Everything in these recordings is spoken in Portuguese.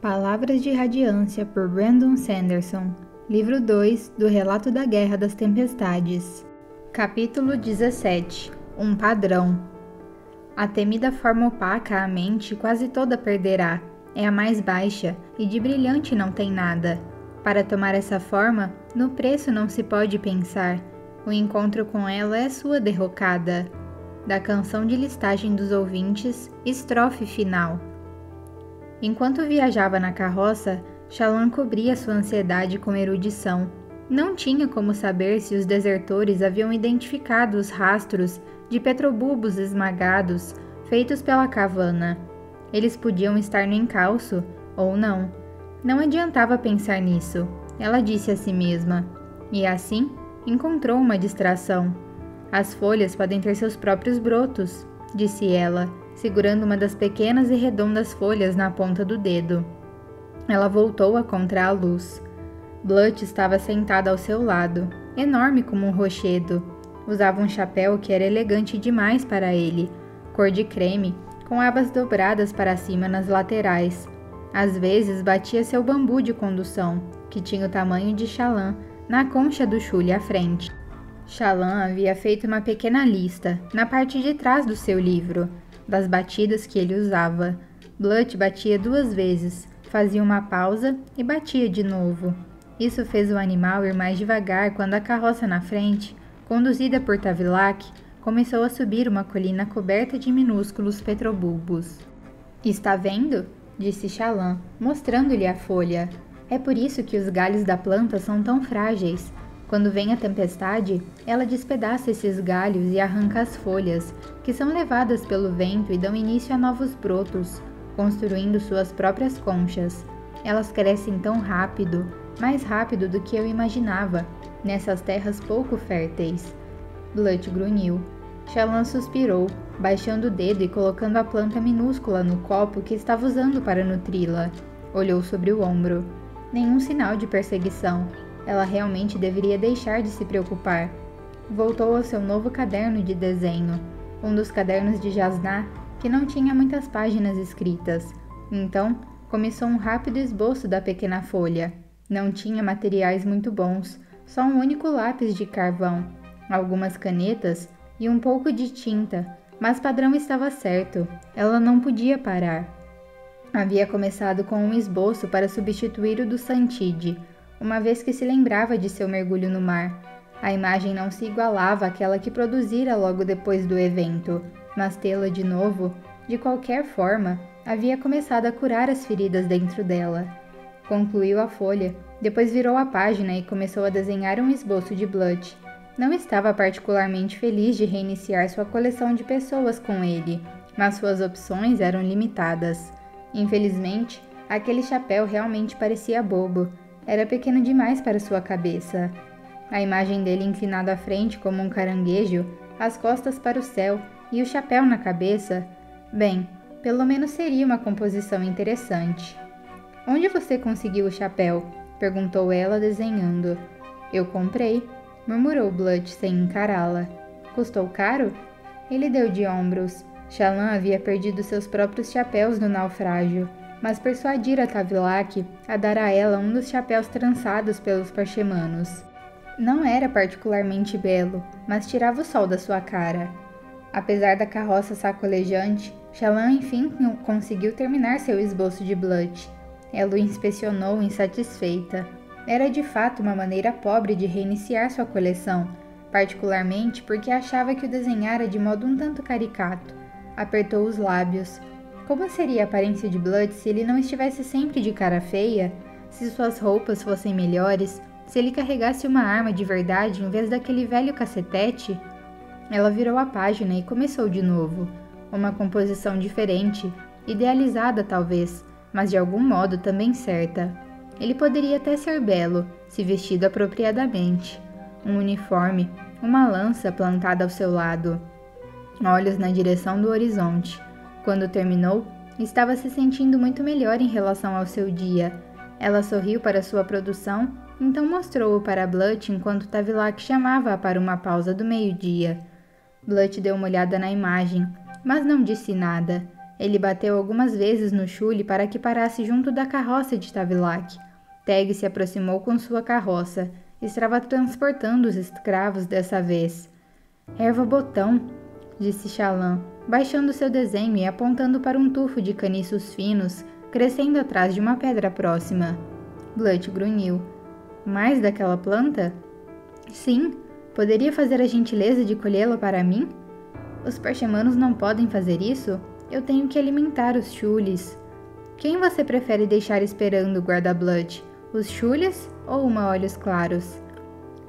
Palavras de Radiância por Brandon Sanderson. Livro 2 do Relato da Guerra das Tempestades. Capítulo 17. Um padrão. A temida forma opaca à mente quase toda perderá. É a mais baixa, e de brilhante não tem nada. Para tomar essa forma, no preço não se pode pensar. O encontro com ela é sua derrocada. Da canção de listagem dos ouvintes, estrofe final. Enquanto viajava na carroça, Shallan cobria sua ansiedade com erudição. Não tinha como saber se os desertores haviam identificado os rastros de petrobulbos esmagados feitos pela caravana. Eles podiam estar no encalço, ou não. Não adiantava pensar nisso, ela disse a si mesma. E assim, encontrou uma distração. As folhas podem ter seus próprios brotos, disse ela, segurando uma das pequenas e redondas folhas na ponta do dedo. Ela voltou a contra a luz. Blutt estava sentada ao seu lado, enorme como um rochedo. Usava um chapéu que era elegante demais para ele, cor de creme, com abas dobradas para cima nas laterais. Às vezes batia seu bambu de condução, que tinha o tamanho de Shallan, na concha do chule à frente. Shallan havia feito uma pequena lista, na parte de trás do seu livro, das batidas que ele usava. Blutt batia 2 vezes, fazia uma pausa e batia de novo. Isso fez o animal ir mais devagar quando a carroça na frente, conduzida por Tavilac, começou a subir uma colina coberta de minúsculos petrobulbos. "Está vendo?" disse Shallan, mostrando-lhe a folha. "É por isso que os galhos da planta são tão frágeis. Quando vem a tempestade, ela despedaça esses galhos e arranca as folhas, que são levadas pelo vento e dão início a novos brotos, construindo suas próprias conchas. Elas crescem tão rápido, mais rápido do que eu imaginava, nessas terras pouco férteis." Blutt grunhiu. Shallan suspirou, baixando o dedo e colocando a planta minúscula no copo que estava usando para nutri-la. Olhou sobre o ombro. Nenhum sinal de perseguição. Ela realmente deveria deixar de se preocupar. Voltou ao seu novo caderno de desenho, um dos cadernos de Jasnah, que não tinha muitas páginas escritas. Então, começou um rápido esboço da pequena folha. Não tinha materiais muito bons, só um único lápis de carvão, algumas canetas e um pouco de tinta, mas padrão estava certo, ela não podia parar. Havia começado com um esboço para substituir o do Santide, uma vez que se lembrava de seu mergulho no mar. A imagem não se igualava àquela que produzira logo depois do evento, mas tê-la de novo, de qualquer forma, havia começado a curar as feridas dentro dela. Concluiu a folha, depois virou a página e começou a desenhar um esboço de Blutt. Não estava particularmente feliz de reiniciar sua coleção de pessoas com ele, mas suas opções eram limitadas. Infelizmente, aquele chapéu realmente parecia bobo. Era pequeno demais para sua cabeça. A imagem dele inclinado à frente como um caranguejo, as costas para o céu e o chapéu na cabeça, bem, pelo menos seria uma composição interessante. "Onde você conseguiu o chapéu?" perguntou ela, desenhando. "Eu comprei", murmurou Blutt sem encará-la. "Custou caro?" Ele deu de ombros. Shallan havia perdido seus próprios chapéus no naufrágio, mas persuadira Tavilac a dar a ela um dos chapéus trançados pelos parchemanos. Não era particularmente belo, mas tirava o sol da sua cara. Apesar da carroça sacolejante, Shallan enfim conseguiu terminar seu esboço de Blutt. Ela o inspecionou insatisfeita. Era de fato uma maneira pobre de reiniciar sua coleção, particularmente porque achava que o desenhara de modo um tanto caricato. Apertou os lábios. Como seria a aparência de Blutt se ele não estivesse sempre de cara feia? Se suas roupas fossem melhores? Se ele carregasse uma arma de verdade em vez daquele velho cacetete? Ela virou a página e começou de novo. Uma composição diferente, idealizada talvez, mas de algum modo também certa. Ele poderia até ser belo, se vestido apropriadamente. Um uniforme, uma lança plantada ao seu lado. Olhos na direção do horizonte. Quando terminou, estava se sentindo muito melhor em relação ao seu dia. Ela sorriu para sua produção, então mostrou-o para Blutt enquanto Tavilac chamava-a para uma pausa do meio-dia. Blutt deu uma olhada na imagem, mas não disse nada. Ele bateu algumas vezes no chule para que parasse junto da carroça de Tavilac. Teg se aproximou com sua carroça. Estava transportando os escravos dessa vez. Erva botão, disse Chalan, baixando seu desenho e apontando para um tufo de caniços finos, crescendo atrás de uma pedra próxima. Blunt grunhiu. Mais daquela planta? Sim. Poderia fazer a gentileza de colhê-la para mim? Os parchemanos não podem fazer isso? Eu tenho que alimentar os chules. Quem você prefere deixar esperando, guarda-Blunt? Os chules ou uma olhos claros?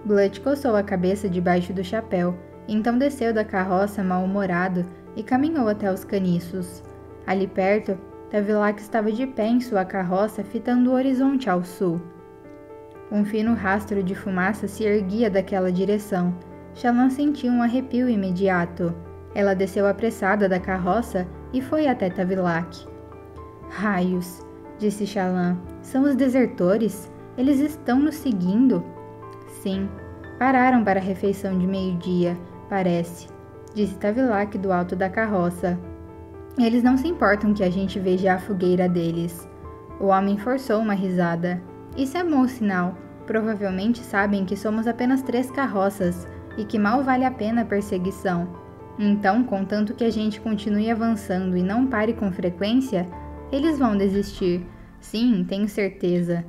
Blunt coçou a cabeça debaixo do chapéu, então desceu da carroça mal-humorado e caminhou até os caniços. Ali perto, Tavilac estava de pé em sua carroça fitando o horizonte ao sul. Um fino rastro de fumaça se erguia daquela direção. Chalan sentiu um arrepio imediato. Ela desceu apressada da carroça e foi até Tavilac. Raios, disse Chalan. São os desertores? Eles estão nos seguindo? Sim, pararam para a refeição de meio-dia, parece, disse Tavilac do alto da carroça. Eles não se importam que a gente veja a fogueira deles. O homem forçou uma risada. Isso é mau sinal. Provavelmente sabem que somos apenas 3 carroças e que mal vale a pena a perseguição. Então, contanto que a gente continue avançando e não pare com frequência, eles vão desistir. Sim, tenho certeza.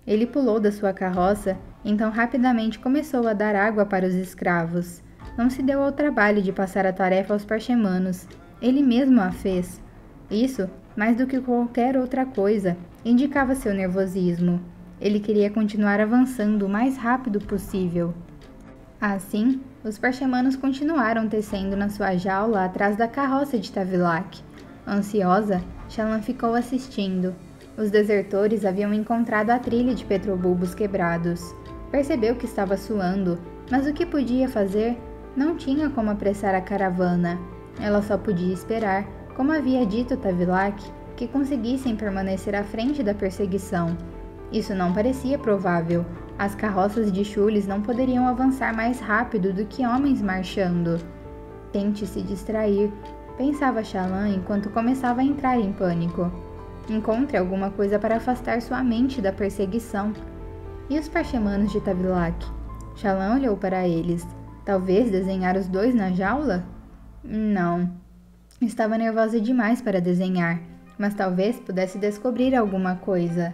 Ele pulou da sua carroça, então rapidamente começou a dar água para os escravos. Não se deu ao trabalho de passar a tarefa aos parchemanos. Ele mesmo a fez. Isso, mais do que qualquer outra coisa, indicava seu nervosismo. Ele queria continuar avançando o mais rápido possível. Assim, os parchemanos continuaram tecendo na sua jaula atrás da carroça de Tavilac. Ansiosa, Chalan ficou assistindo. Os desertores haviam encontrado a trilha de petrobulbos quebrados. Percebeu que estava suando, mas o que podia fazer? Não tinha como apressar a caravana. Ela só podia esperar, como havia dito Tavilac, que conseguissem permanecer à frente da perseguição. Isso não parecia provável. As carroças de chules não poderiam avançar mais rápido do que homens marchando. Tente se distrair, pensava Chalan enquanto começava a entrar em pânico. Encontre alguma coisa para afastar sua mente da perseguição. E os parchemanos de Tavilac? Chalan olhou para eles. Talvez desenhar os 2 na jaula? Não. Estava nervosa demais para desenhar, mas talvez pudesse descobrir alguma coisa.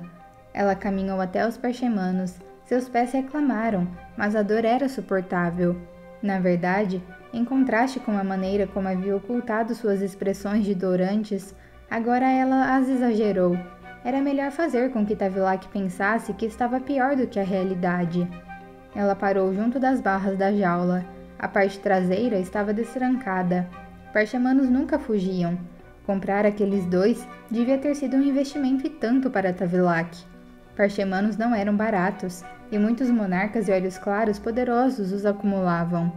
Ela caminhou até os parchemanos. Seus pés reclamaram, mas a dor era suportável. Na verdade, em contraste com a maneira como havia ocultado suas expressões de dor antes, agora ela as exagerou. Era melhor fazer com que Tavilac pensasse que estava pior do que a realidade. Ela parou junto das barras da jaula. A parte traseira estava destrancada. Parchemanos nunca fugiam. Comprar aqueles 2 devia ter sido um investimento e tanto para Tavilac. Parchemanos não eram baratos, e muitos monarcas de olhos claros poderosos os acumulavam.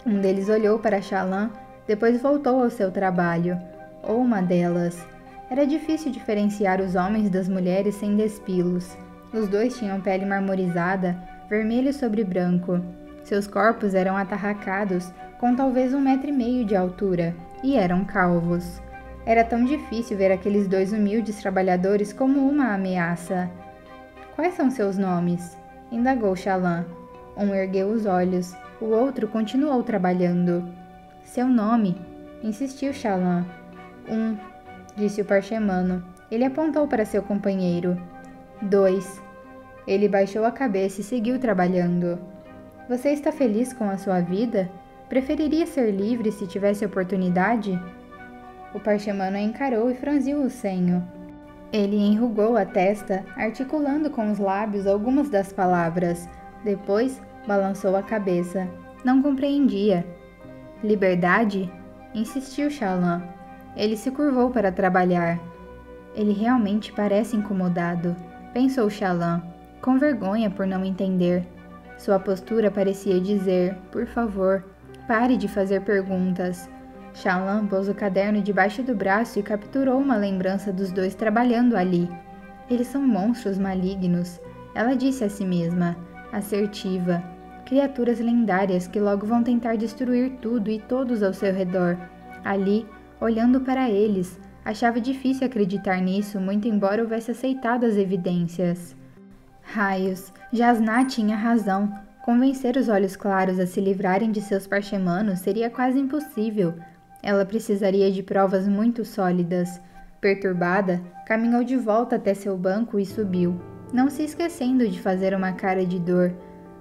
Um deles olhou para Chalan, depois voltou ao seu trabalho. Ou uma delas. Era difícil diferenciar os homens das mulheres sem despilos. Os 2 tinham pele marmorizada, vermelho sobre branco. Seus corpos eram atarracados, com talvez 1,5 metro de altura, e eram calvos. Era tão difícil ver aqueles 2 humildes trabalhadores como uma ameaça. Quais são seus nomes? Indagou Chalan. Um ergueu os olhos, o outro continuou trabalhando. Seu nome? Insistiu Chalan. Disse o parchemano. Ele apontou para seu companheiro. 2. Ele baixou a cabeça e seguiu trabalhando. Você está feliz com a sua vida? Preferiria ser livre se tivesse oportunidade? O parchemano a encarou e franziu o senho. Ele enrugou a testa, articulando com os lábios algumas das palavras. Depois, balançou a cabeça. Não compreendia. Liberdade? Insistiu Chalan. Ele se curvou para trabalhar. Ele realmente parece incomodado, pensou Chalan, com vergonha por não entender. Sua postura parecia dizer, por favor, pare de fazer perguntas. Chalan pôs o caderno debaixo do braço e capturou uma lembrança dos 2 trabalhando ali. Eles são monstros malignos, ela disse a si mesma, assertiva. Criaturas lendárias que logo vão tentar destruir tudo e todos ao seu redor. Ali, olhando para eles. Achava difícil acreditar nisso, muito embora houvesse aceitado as evidências. Raios, Jasná tinha razão. Convencer os Olhos Claros a se livrarem de seus parchemanos seria quase impossível. Ela precisaria de provas muito sólidas. Perturbada, caminhou de volta até seu banco e subiu, não se esquecendo de fazer uma cara de dor.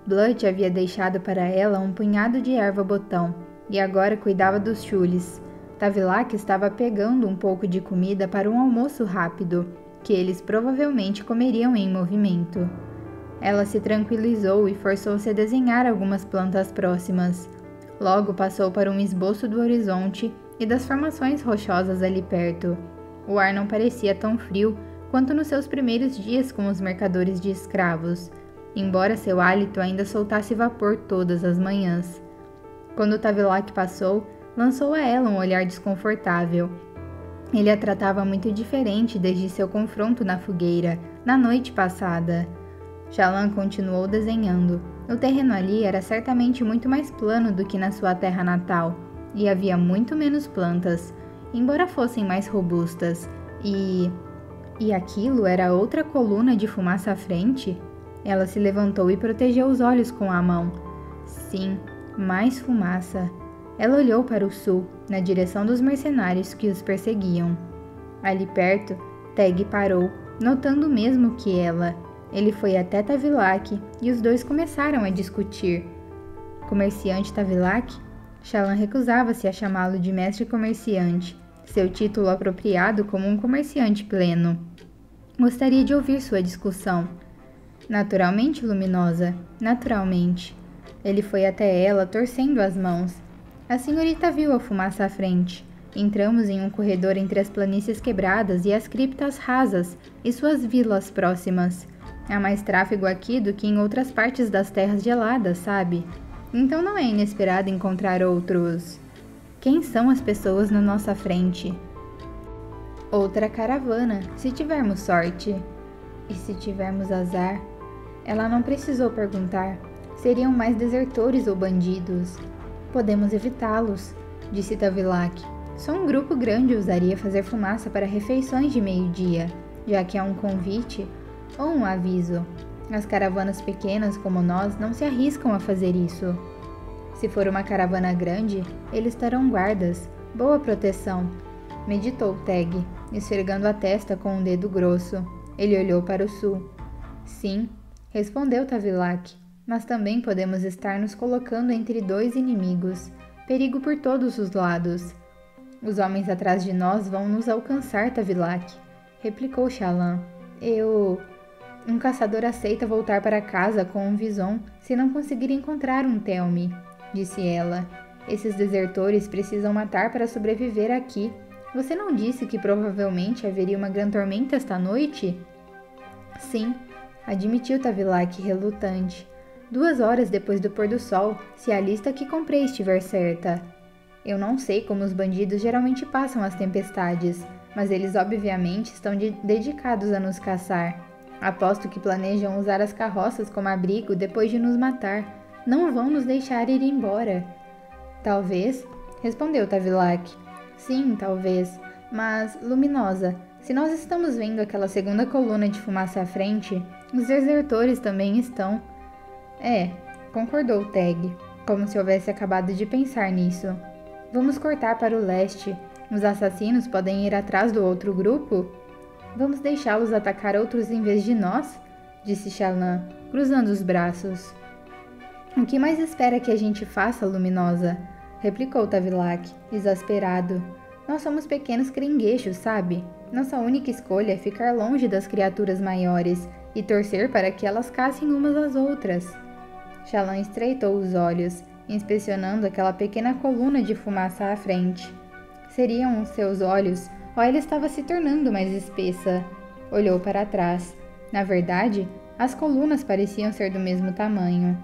Blunt havia deixado para ela um punhado de erva-botão, e agora cuidava dos chules. Tavilac estava pegando um pouco de comida para um almoço rápido, que eles provavelmente comeriam em movimento. Ela se tranquilizou e forçou-se a desenhar algumas plantas próximas. Logo passou para um esboço do horizonte e das formações rochosas ali perto. O ar não parecia tão frio quanto nos seus primeiros dias com os mercadores de escravos, embora seu hálito ainda soltasse vapor todas as manhãs. Quando Tavilac passou, lançou a ela um olhar desconfortável. Ele a tratava muito diferente desde seu confronto na fogueira, na noite passada. Shallan continuou desenhando. O terreno ali era certamente muito mais plano do que na sua terra natal, e havia muito menos plantas, embora fossem mais robustas. E aquilo era outra coluna de fumaça à frente? Ela se levantou e protegeu os olhos com a mão. Sim, mais fumaça. Ela olhou para o sul, na direção dos mercenários que os perseguiam. Ali perto, Teg parou, notando o mesmo que ela. Ele foi até Tavilac e os dois começaram a discutir. Comerciante Tavilac? Shallan recusava-se a chamá-lo de mestre comerciante, seu título apropriado como um comerciante pleno. Gostaria de ouvir sua discussão. Naturalmente, Luminosa, naturalmente. Ele foi até ela, torcendo as mãos. A senhorita viu a fumaça à frente. Entramos em um corredor entre as planícies quebradas e as criptas rasas e suas vilas próximas. Há mais tráfego aqui do que em outras partes das terras geladas, sabe? Então não é inesperado encontrar outros. Quem são as pessoas na nossa frente? Outra caravana, se tivermos sorte. E se tivermos azar? Ela não precisou perguntar. Seriam mais desertores ou bandidos. Podemos evitá-los, disse Tavilac. Só um grupo grande usaria fazer fumaça para refeições de meio-dia, já que há um convite ou um aviso. As caravanas pequenas como nós não se arriscam a fazer isso. Se for uma caravana grande, eles terão guardas, boa proteção, meditou Teg, esfregando a testa com um dedo grosso. Ele olhou para o sul. Sim, respondeu Tavilac, mas também podemos estar nos colocando entre dois inimigos. Perigo por todos os lados. Os homens atrás de nós vão nos alcançar, Tavilac, replicou Shallan. Um caçador aceita voltar para casa com um vison se não conseguir encontrar um Thelmy, disse ela. Esses desertores precisam matar para sobreviver aqui. Você não disse que provavelmente haveria uma grande tormenta esta noite? Sim, admitiu Tavilac relutante. 2 horas depois do pôr do sol, se a lista que comprei estiver certa. Eu não sei como os bandidos geralmente passam as tempestades, mas eles obviamente estão dedicados a nos caçar. Aposto que planejam usar as carroças como abrigo depois de nos matar. Não vão nos deixar ir embora. Talvez, respondeu Tavilac. Sim, talvez. Mas, Luminosa, se nós estamos vendo aquela segunda coluna de fumaça à frente, os desertores também estão. Concordou Teg, como se houvesse acabado de pensar nisso. Vamos cortar para o leste. Os assassinos podem ir atrás do outro grupo? Vamos deixá-los atacar outros em vez de nós? Disse Shallan, cruzando os braços. O que mais espera que a gente faça, Luminosa? Replicou Tavilac, exasperado. Nós somos pequenos caranguejos, sabe? Nossa única escolha é ficar longe das criaturas maiores e torcer para que elas caçem umas às outras. Shallan estreitou os olhos, inspecionando aquela pequena coluna de fumaça à frente. Seriam os seus olhos, ou ela estava se tornando mais espessa. Olhou para trás. Na verdade, as colunas pareciam ser do mesmo tamanho.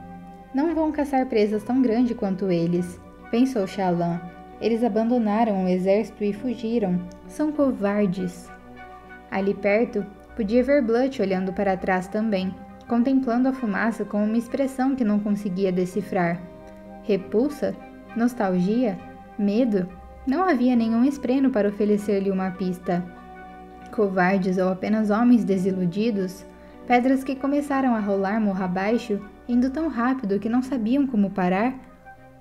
Não vão caçar presas tão grandes quanto eles, pensou Shallan. Eles abandonaram o exército e fugiram. São covardes. Ali perto, podia ver Blunt olhando para trás também, contemplando a fumaça com uma expressão que não conseguia decifrar. Repulsa? Nostalgia? Medo? Não havia nenhum espreno para oferecer-lhe uma pista. Covardes ou apenas homens desiludidos, pedras que começaram a rolar morro abaixo, indo tão rápido que não sabiam como parar?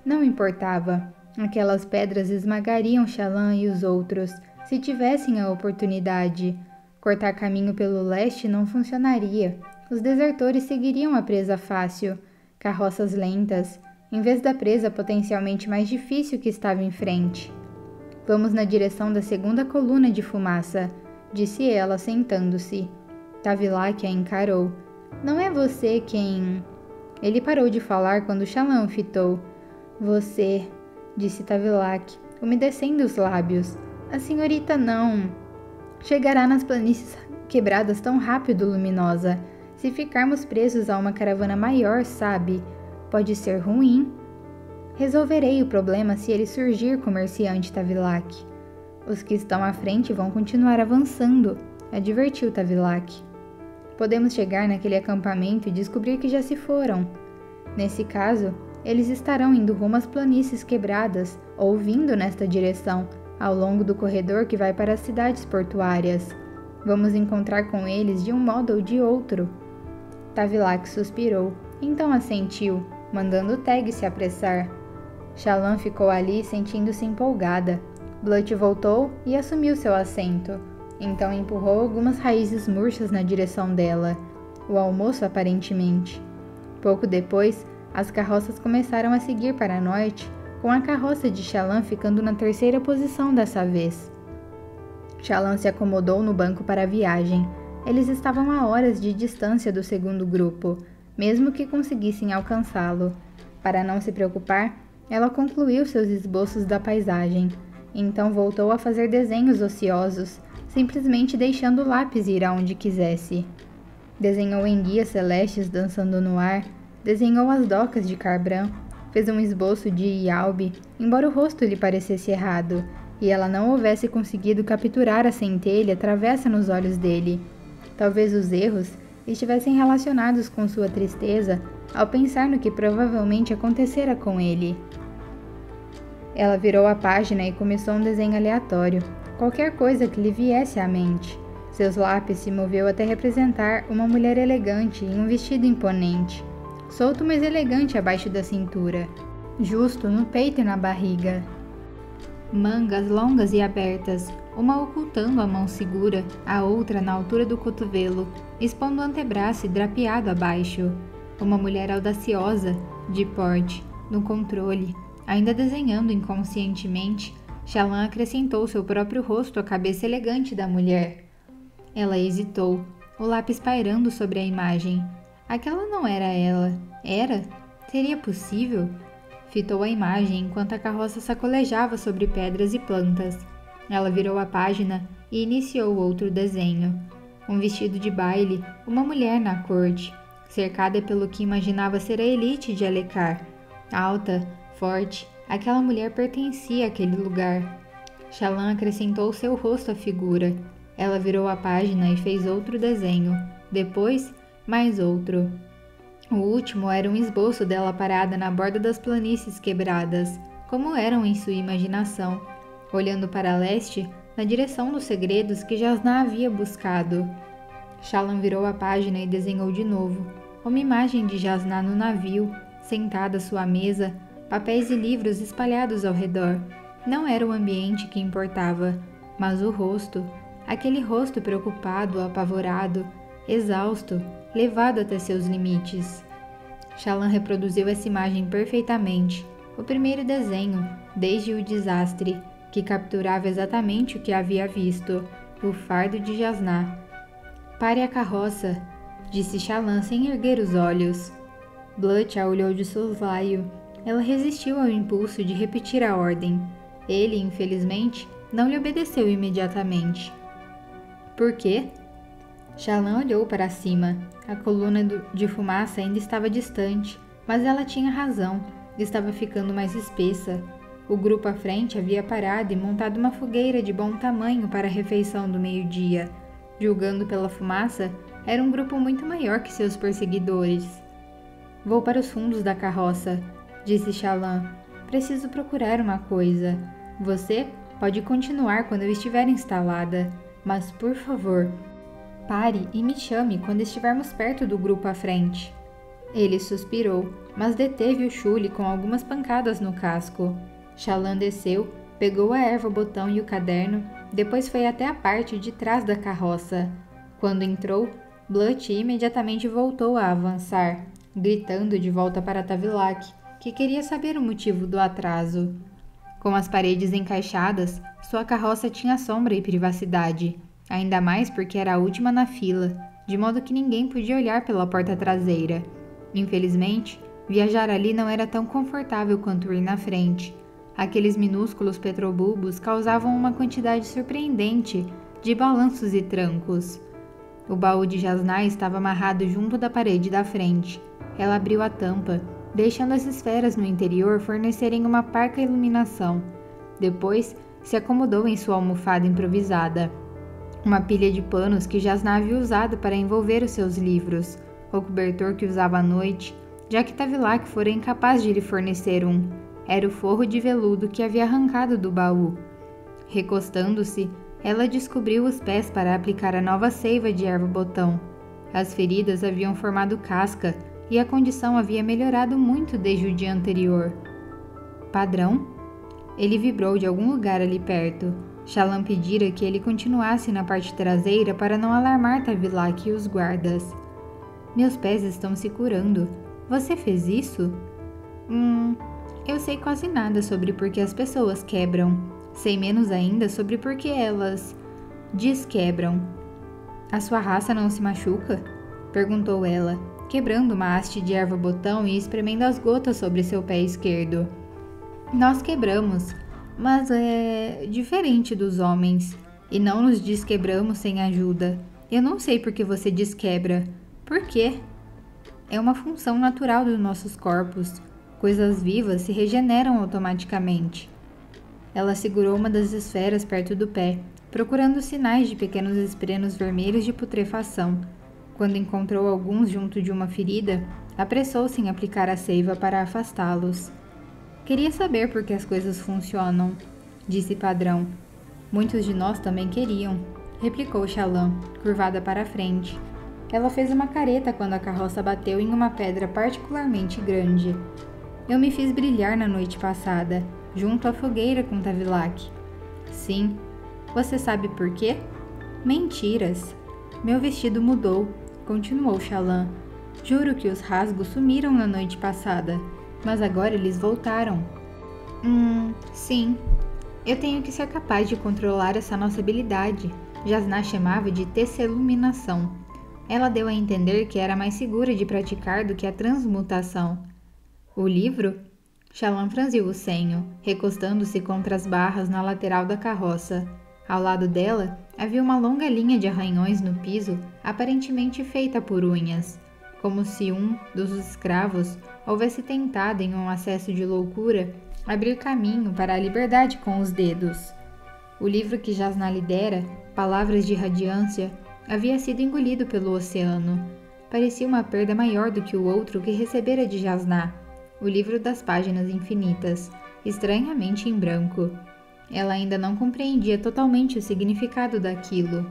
Não importava. Aquelas pedras esmagariam Shallan e os outros, se tivessem a oportunidade. Cortar caminho pelo leste não funcionaria. Os desertores seguiriam a presa fácil, carroças lentas, em vez da presa potencialmente mais difícil que estava em frente. Vamos na direção da segunda coluna de fumaça, disse ela sentando-se. Tavilac a encarou. Não é você quem... Ele parou de falar quando Shallan o fitou. Você, disse Tavilac, umedecendo os lábios. A senhorita não... Chegará nas planícies quebradas tão rápido, Luminosa. Se ficarmos presos a uma caravana maior, sabe, pode ser ruim. Resolverei o problema se ele surgir, comerciante Tavilac. Os que estão à frente vão continuar avançando, advertiu Tavilac. Podemos chegar naquele acampamento e descobrir que já se foram. Nesse caso, eles estarão indo rumo às planícies quebradas ou vindo nesta direção, ao longo do corredor que vai para as cidades portuárias. Vamos encontrar com eles de um modo ou de outro. Tavilac suspirou, então assentiu, mandando Teg se apressar. Shallan ficou ali sentindo-se empolgada. Blunt voltou e assumiu seu assento. Então empurrou algumas raízes murchas na direção dela. O almoço, aparentemente. Pouco depois, as carroças começaram a seguir para norte, com a carroça de Shallan ficando na terceira posição dessa vez. Shallan se acomodou no banco para a viagem. Eles estavam a horas de distância do segundo grupo, mesmo que conseguissem alcançá-lo. Para não se preocupar, ela concluiu seus esboços da paisagem. Então voltou a fazer desenhos ociosos, simplesmente deixando o lápis ir aonde quisesse. Desenhou enguias celestes dançando no ar, desenhou as docas de Carbran, fez um esboço de Ialbe, embora o rosto lhe parecesse errado, e ela não houvesse conseguido capturar a centelha travessa nos olhos dele. Talvez os erros estivessem relacionados com sua tristeza ao pensar no que provavelmente acontecera com ele. Ela virou a página e começou um desenho aleatório, qualquer coisa que lhe viesse à mente. Seus lápis se moveu até representar uma mulher elegante em um vestido imponente, solto mas elegante abaixo da cintura, justo no peito e na barriga. Mangas longas e abertas, uma ocultando a mão segura, a outra na altura do cotovelo, expondo o antebraço e drapeado abaixo. Uma mulher audaciosa, de porte, no controle, ainda desenhando inconscientemente, Shallan acrescentou seu próprio rosto à cabeça elegante da mulher. Ela hesitou, o lápis pairando sobre a imagem. Aquela não era ela. Era? Seria possível? Fitou a imagem enquanto a carroça sacolejava sobre pedras e plantas. Ela virou a página e iniciou outro desenho. Um vestido de baile, uma mulher na corte, cercada pelo que imaginava ser a elite de Alecar. Alta, forte, aquela mulher pertencia àquele lugar. Shallan acrescentou seu rosto à figura. Ela virou a página e fez outro desenho. Depois, mais outro. O último era um esboço dela parada na borda das planícies quebradas, como eram em sua imaginação, olhando para leste, na direção dos segredos que Jasnah havia buscado. Shallan virou a página e desenhou de novo, uma imagem de Jasnah no navio, sentada à sua mesa, papéis e livros espalhados ao redor. Não era o ambiente que importava, mas o rosto, aquele rosto preocupado, apavorado, exausto, levado até seus limites. Shallan reproduziu essa imagem perfeitamente, o primeiro desenho, desde o desastre, que capturava exatamente o que havia visto, o fardo de Jasnah. Pare a carroça, disse Shallan sem erguer os olhos. Blunt a olhou de soslaio. Ela resistiu ao impulso de repetir a ordem. Ele, infelizmente, não lhe obedeceu imediatamente. Por quê? Shallan olhou para cima. A coluna de fumaça ainda estava distante, mas ela tinha razão. Estava ficando mais espessa. O grupo à frente havia parado e montado uma fogueira de bom tamanho para a refeição do meio-dia. Julgando pela fumaça, era um grupo muito maior que seus perseguidores. Vou para os fundos da carroça, disse Shallan. Preciso procurar uma coisa. Você Pode continuar quando eu estiver instalada, mas por favor, pare e me chame quando estivermos perto do grupo à frente. Ele suspirou, mas deteve o Chule com algumas pancadas no casco. Shallan desceu, pegou a erva-botão e o caderno, depois foi até a parte de trás da carroça. Quando entrou, Blunt imediatamente voltou a avançar, gritando de volta para Tavilac, que queria saber o motivo do atraso. Com as paredes encaixadas, sua carroça tinha sombra e privacidade, ainda mais porque era a última na fila, de modo que ninguém podia olhar pela porta traseira. Infelizmente, viajar ali não era tão confortável quanto ir na frente. Aqueles minúsculos petrobulbos causavam uma quantidade surpreendente de balanços e trancos. O baú de Jasnah estava amarrado junto da parede da frente. Ela abriu a tampa, deixando as esferas no interior fornecerem uma parca iluminação. Depois, se acomodou em sua almofada improvisada. Uma pilha de panos que Jasnah havia usado para envolver os seus livros, o cobertor que usava à noite, já que Tavilac fora incapaz de lhe fornecer um. Era o forro de veludo que havia arrancado do baú. Recostando-se, ela descobriu os pés para aplicar a nova seiva de erva-botão. As feridas haviam formado casca e a condição havia melhorado muito desde o dia anterior. Padrão? Ele vibrou de algum lugar ali perto. Shallan pedira que ele continuasse na parte traseira para não alarmar Tavilac e os guardas. Meus pés estão se curando. Você fez isso? Eu sei quase nada sobre por que as pessoas quebram. Sei menos ainda sobre por que elas desquebram. A sua raça não se machuca? Perguntou ela, quebrando uma haste de erva-botão e espremendo as gotas sobre seu pé esquerdo. Nós quebramos, mas é diferente dos homens, e não nos desquebramos sem ajuda. Eu não sei por que você desquebra. Por quê? É uma função natural dos nossos corpos. Coisas vivas se regeneram automaticamente. Ela segurou uma das esferas perto do pé, procurando sinais de pequenos esprenos vermelhos de putrefação. Quando encontrou alguns junto de uma ferida, apressou-se em aplicar a seiva para afastá-los. Queria saber por que as coisas funcionam, disse Padrão. Muitos de nós também queriam, replicou Shallan, curvada para a frente. Ela fez uma careta quando a carroça bateu em uma pedra particularmente grande. Eu me fiz brilhar na noite passada, junto à fogueira com Tavilac. Sim. Você sabe por quê? Mentiras. Meu vestido mudou, continuou Shallan. Juro que os rasgos sumiram na noite passada, mas agora eles voltaram. Sim. Eu tenho que ser capaz de controlar essa nossa habilidade. Jasnah chamava de tesseluminação. Ela deu a entender que era mais segura de praticar do que a transmutação. O livro? Shallan franziu o senho, recostando-se contra as barras na lateral da carroça. Ao lado dela, havia uma longa linha de arranhões no piso, aparentemente feita por unhas, como se um dos escravos houvesse tentado, em um acesso de loucura, abrir caminho para a liberdade com os dedos. O livro que Jasnah lhe dera, Palavras de Radiância, havia sido engolido pelo oceano. Parecia uma perda maior do que o outro que recebera de Jasnah, o livro das páginas infinitas, estranhamente em branco. Ela ainda não compreendia totalmente o significado daquilo.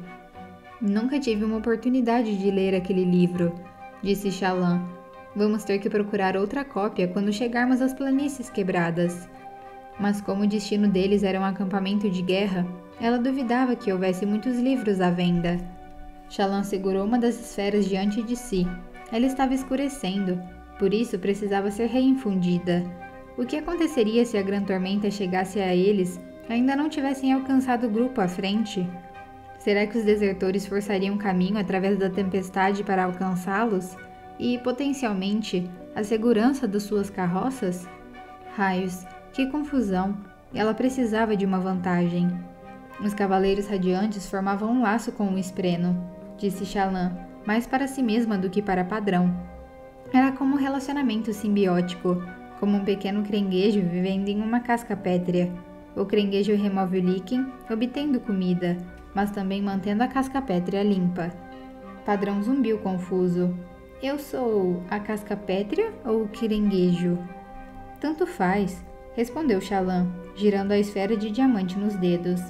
Nunca tive uma oportunidade de ler aquele livro, disse Shallan. Vamos ter que procurar outra cópia quando chegarmos às planícies quebradas. Mas como o destino deles era um acampamento de guerra, ela duvidava que houvesse muitos livros à venda. Shallan segurou uma das esferas diante de si. Ela estava escurecendo, por isso precisava ser reinfundida. O que aconteceria se a Grã Tormenta chegasse a eles ainda não tivessem alcançado o grupo à frente? Será que os desertores forçariam caminho através da tempestade para alcançá-los? E, potencialmente, a segurança das suas carroças? Raios, que confusão! Ela precisava de uma vantagem. Os cavaleiros radiantes formavam um laço com o espreno, disse Shallan, mais para si mesma do que para Padrão. Era como um relacionamento simbiótico, como um pequeno caranguejo vivendo em uma casca pétrea. O caranguejo remove o líquen, obtendo comida, mas também mantendo a casca pétrea limpa. Padrão zumbiu confuso. Eu sou a casca pétrea ou o caranguejo? Tanto faz. respondeu Shallan, girando a esfera de diamante nos dedos.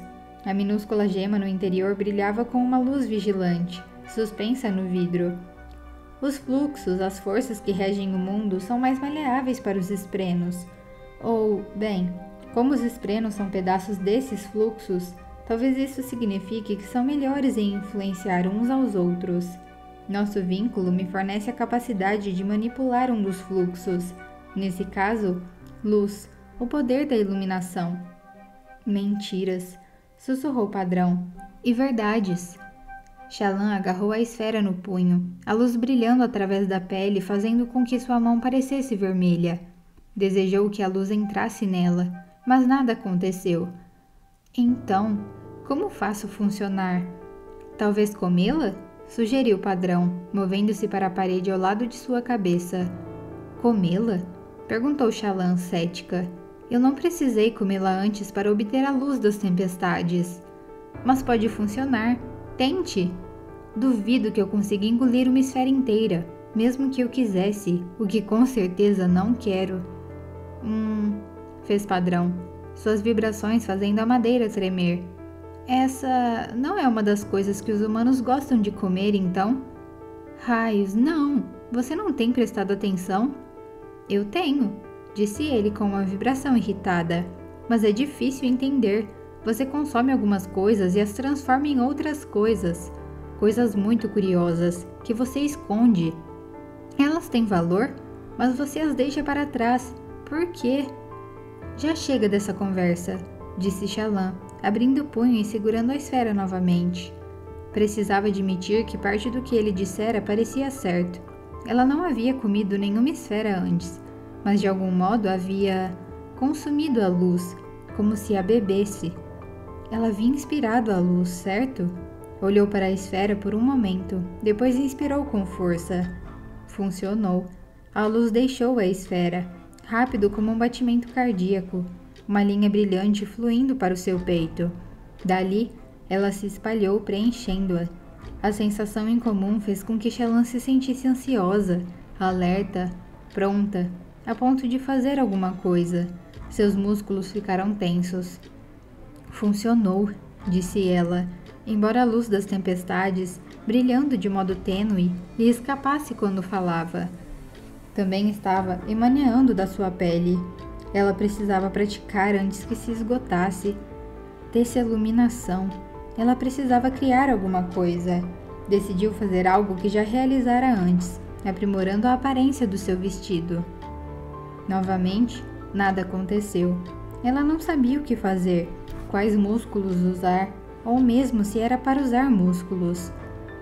A minúscula gema no interior brilhava com uma luz vigilante, suspensa no vidro. Os fluxos, as forças que regem o mundo, são mais maleáveis para os esprenos. Ou, bem, como os esprenos são pedaços desses fluxos, talvez isso signifique que são melhores em influenciar uns aos outros. Nosso vínculo me fornece a capacidade de manipular um dos fluxos, nesse caso, luz, o poder da iluminação. Mentiras, sussurrou o Padrão. E verdades. Shallan agarrou a esfera no punho, a luz brilhando através da pele, fazendo com que sua mão parecesse vermelha. Desejou que a luz entrasse nela, mas nada aconteceu. Então, como faço funcionar? Talvez comê-la? Sugeriu o Padrão, movendo-se para a parede ao lado de sua cabeça. Comê-la? Perguntou Shallan, cética. Eu não precisei comê-la antes para obter a luz das tempestades. Mas pode funcionar. Tente! Duvido que eu consiga engolir uma esfera inteira, mesmo que eu quisesse, o que com certeza não quero. Fez Padrão, suas vibrações fazendo a madeira tremer. Essa não é uma das coisas que os humanos gostam de comer, então? Raios, não! Você não tem prestado atenção? Eu tenho, disse ele com uma vibração irritada. Mas é difícil entender. Você consome algumas coisas e as transforma em outras coisas. Coisas muito curiosas, que você esconde. Elas têm valor, mas você as deixa para trás. Por quê? Já chega dessa conversa, disse Shallan, abrindo o punho e segurando a esfera novamente. Precisava admitir que parte do que ele dissera parecia certo. Ela não havia comido nenhuma esfera antes, mas de algum modo havia consumido a luz, como se a bebesse. Ela havia inspirado a luz, certo? Olhou para a esfera por um momento, depois inspirou com força. Funcionou. A luz deixou a esfera, rápido como um batimento cardíaco, uma linha brilhante fluindo para o seu peito. Dali, ela se espalhou, preenchendo-a. A sensação incomum fez com que Shallan se sentisse ansiosa, alerta, pronta, a ponto de fazer alguma coisa. Seus músculos ficaram tensos. Funcionou, disse ela, embora a luz das tempestades, brilhando de modo tênue, lhe escapasse quando falava. Também estava emaneando da sua pele. Ela precisava praticar antes que se esgotasse. Desse iluminação. Ela precisava criar alguma coisa. Decidiu fazer algo que já realizara antes, aprimorando a aparência do seu vestido. Novamente, nada aconteceu. Ela não sabia o que fazer, quais músculos usar, ou mesmo se era para usar músculos.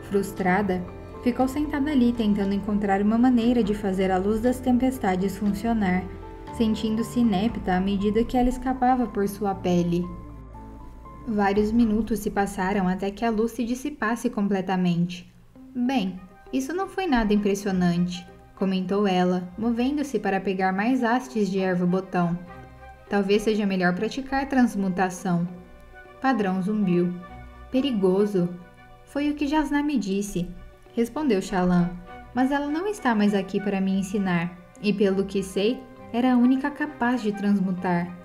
Frustrada, ficou sentada ali tentando encontrar uma maneira de fazer a luz das tempestades funcionar, sentindo-se inepta à medida que ela escapava por sua pele. Vários minutos se passaram até que a luz se dissipasse completamente. Bem, isso não foi nada impressionante, comentou ela, movendo-se para pegar mais hastes de erva-botão. Talvez seja melhor praticar transmutação. Padrão zumbiu. Perigoso. Foi o que Jasnah me disse, respondeu Shallan, mas ela não está mais aqui para me ensinar, e pelo que sei, era a única capaz de transmutar.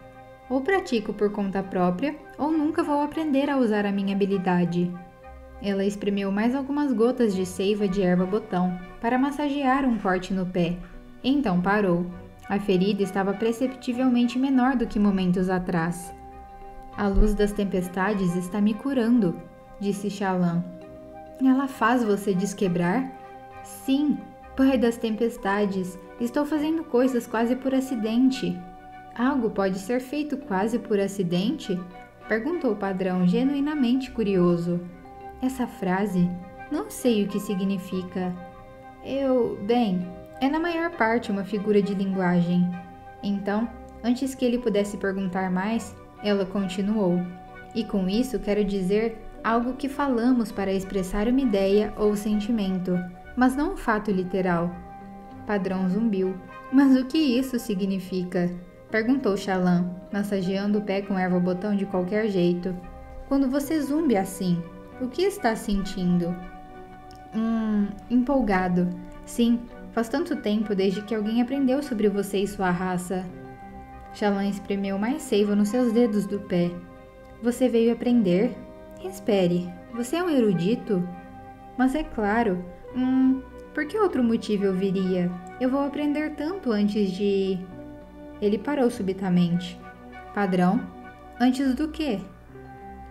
Ou pratico por conta própria, ou nunca vou aprender a usar a minha habilidade. Ela espremeu mais algumas gotas de seiva de erva-botão para massagear um corte no pé. Então parou. A ferida estava perceptivelmente menor do que momentos atrás. A luz das tempestades está me curando, disse Shallan. Ela faz você desquebrar? Sim, pai das tempestades, estou fazendo coisas quase por acidente. Algo pode ser feito quase por acidente? Perguntou o Padrão, genuinamente curioso. Essa frase, não sei o que significa. Bem, é na maior parte uma figura de linguagem. Então, antes que ele pudesse perguntar mais, ela continuou. E com isso quero dizer algo que falamos para expressar uma ideia ou sentimento, mas não um fato literal. Padrão zumbiu. Mas o que isso significa? Perguntou Shallan, massageando o pé com erva-botão de qualquer jeito. Quando você zumbi assim, o que está sentindo? Empolgado. Sim, faz tanto tempo desde que alguém aprendeu sobre você e sua raça. Shallan espremeu mais seiva nos seus dedos do pé. Você veio aprender? Espere, você é um erudito? Mas é claro. Por que outro motivo eu viria? Eu vou aprender tanto antes de... Ele parou subitamente. Padrão? Antes do quê?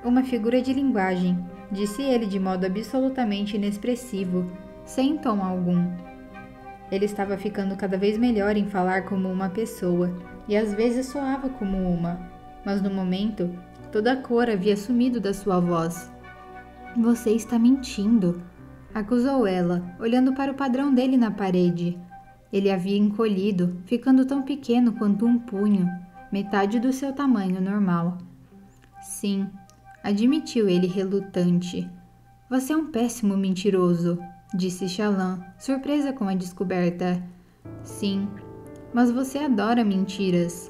Uma figura de linguagem, disse ele de modo absolutamente inexpressivo, sem tom algum. Ele estava ficando cada vez melhor em falar como uma pessoa, e às vezes soava como uma, mas no momento, toda a cor havia sumido da sua voz. Você está mentindo, acusou ela, olhando para o padrão dele na parede. Ele havia encolhido, ficando tão pequeno quanto um punho, metade do seu tamanho normal. Sim, admitiu ele relutante. Você é um péssimo mentiroso, disse Shallan, surpresa com a descoberta. Sim, mas você adora mentiras.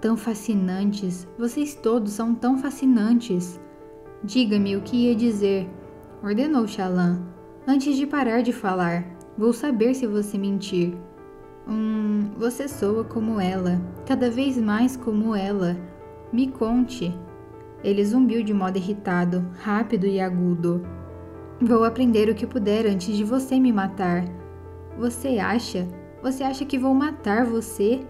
Tão fascinantes, vocês todos são tão fascinantes. Diga-me o que ia dizer, ordenou Shallan. Antes de parar de falar, vou saber se você mentir. Você soa como ela, cada vez mais como ela. Me conte. Ele zumbiu de modo irritado, rápido e agudo. Vou aprender o que puder antes de você me matar. Você acha que vou matar você?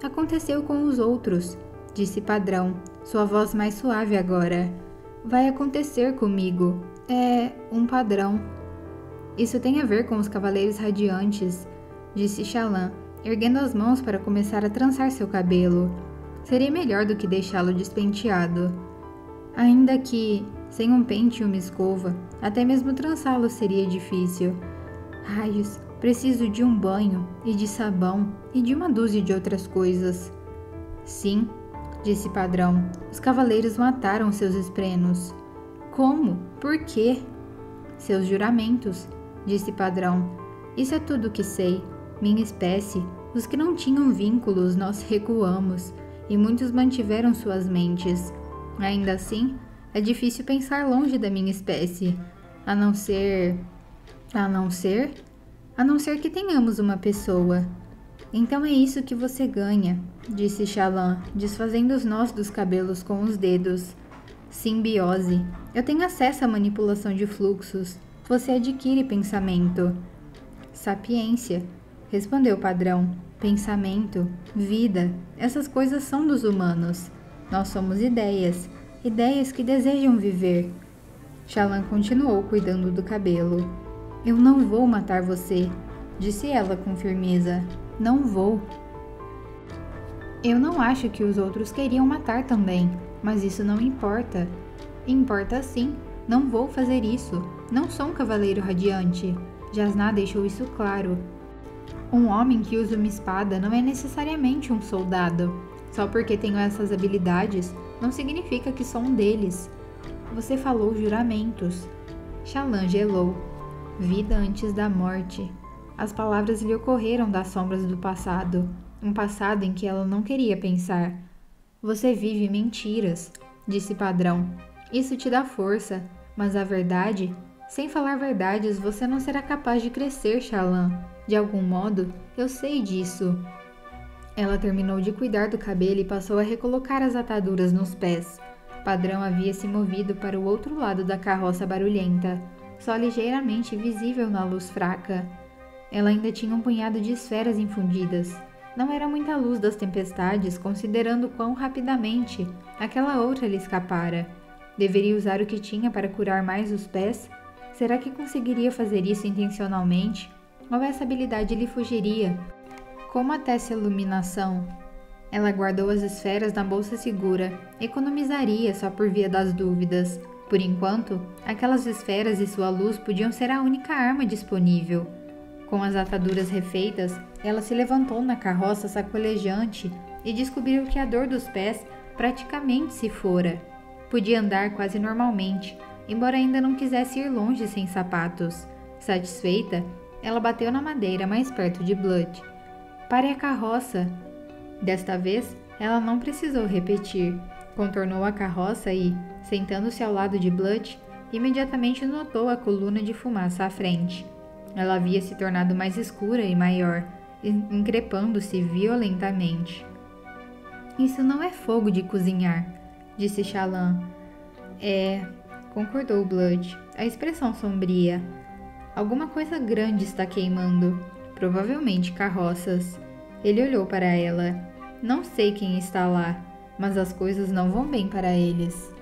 Aconteceu com os outros, disse Padrão, sua voz mais suave agora. Vai acontecer comigo. É um padrão. Isso tem a ver com os Cavaleiros Radiantes, disse Shallan, erguendo as mãos para começar a trançar seu cabelo. Seria melhor do que deixá-lo despenteado. Ainda que, sem um pente e uma escova, até mesmo trançá-lo seria difícil. Raios, preciso de um banho, e de sabão, e de uma dúzia de outras coisas. Sim, disse Padrão, os cavaleiros mataram seus esprenos. Como? Por quê? Seus juramentos, disse Padrão. Isso é tudo o que sei. Minha espécie, os que não tinham vínculos, nós recuamos, e muitos mantiveram suas mentes. Ainda assim, é difícil pensar longe da minha espécie, a não ser que tenhamos uma pessoa. Então é isso que você ganha, disse Shallan, desfazendo os nós dos cabelos com os dedos. Simbiose. Eu tenho acesso à manipulação de fluxos. Você adquire pensamento. Sapiência, respondeu o Padrão. Pensamento, vida, essas coisas são dos humanos. Nós somos ideias, ideias que desejam viver. Shallan continuou cuidando do cabelo. Eu não vou matar você, disse ela com firmeza. Não vou. Eu não acho que os outros queriam matar também, mas isso não importa. Importa sim, não vou fazer isso. Não sou um cavaleiro radiante. Jasnah deixou isso claro. Um homem que usa uma espada não é necessariamente um soldado. Só porque tenho essas habilidades, não significa que sou um deles. Você falou juramentos. Shallan gelou. Vida antes da morte. As palavras lhe ocorreram das sombras do passado, um passado em que ela não queria pensar. Você vive mentiras, disse Padrão. Isso te dá força, mas a verdade... Sem falar verdades, você não será capaz de crescer, Shallan. De algum modo, eu sei disso. Ela terminou de cuidar do cabelo e passou a recolocar as ataduras nos pés. Padrão havia se movido para o outro lado da carroça barulhenta, só ligeiramente visível na luz fraca. Ela ainda tinha um punhado de esferas infundidas. Não era muita luz das tempestades, considerando quão rapidamente aquela outra lhe escapara. Deveria usar o que tinha para curar mais os pés? Será que conseguiria fazer isso intencionalmente? Ou essa habilidade lhe fugiria? Como até essa iluminação? Ela guardou as esferas na bolsa segura. Economizaria só por via das dúvidas. Por enquanto, aquelas esferas e sua luz podiam ser a única arma disponível. Com as ataduras refeitas, ela se levantou na carroça sacolejante e descobriu que a dor dos pés praticamente se fora. Podia andar quase normalmente, embora ainda não quisesse ir longe sem sapatos. Satisfeita, ela bateu na madeira mais perto de Blood. Pare a carroça! Desta vez, ela não precisou repetir. Contornou a carroça e, sentando-se ao lado de Blood, imediatamente notou a coluna de fumaça à frente. Ela havia se tornado mais escura e maior, increpando-se violentamente. Isso não é fogo de cozinhar, disse Shallan. É, concordou Blood, a expressão sombria. Alguma coisa grande está queimando, provavelmente carroças. Ele olhou para ela. Não sei quem está lá, mas as coisas não vão bem para eles.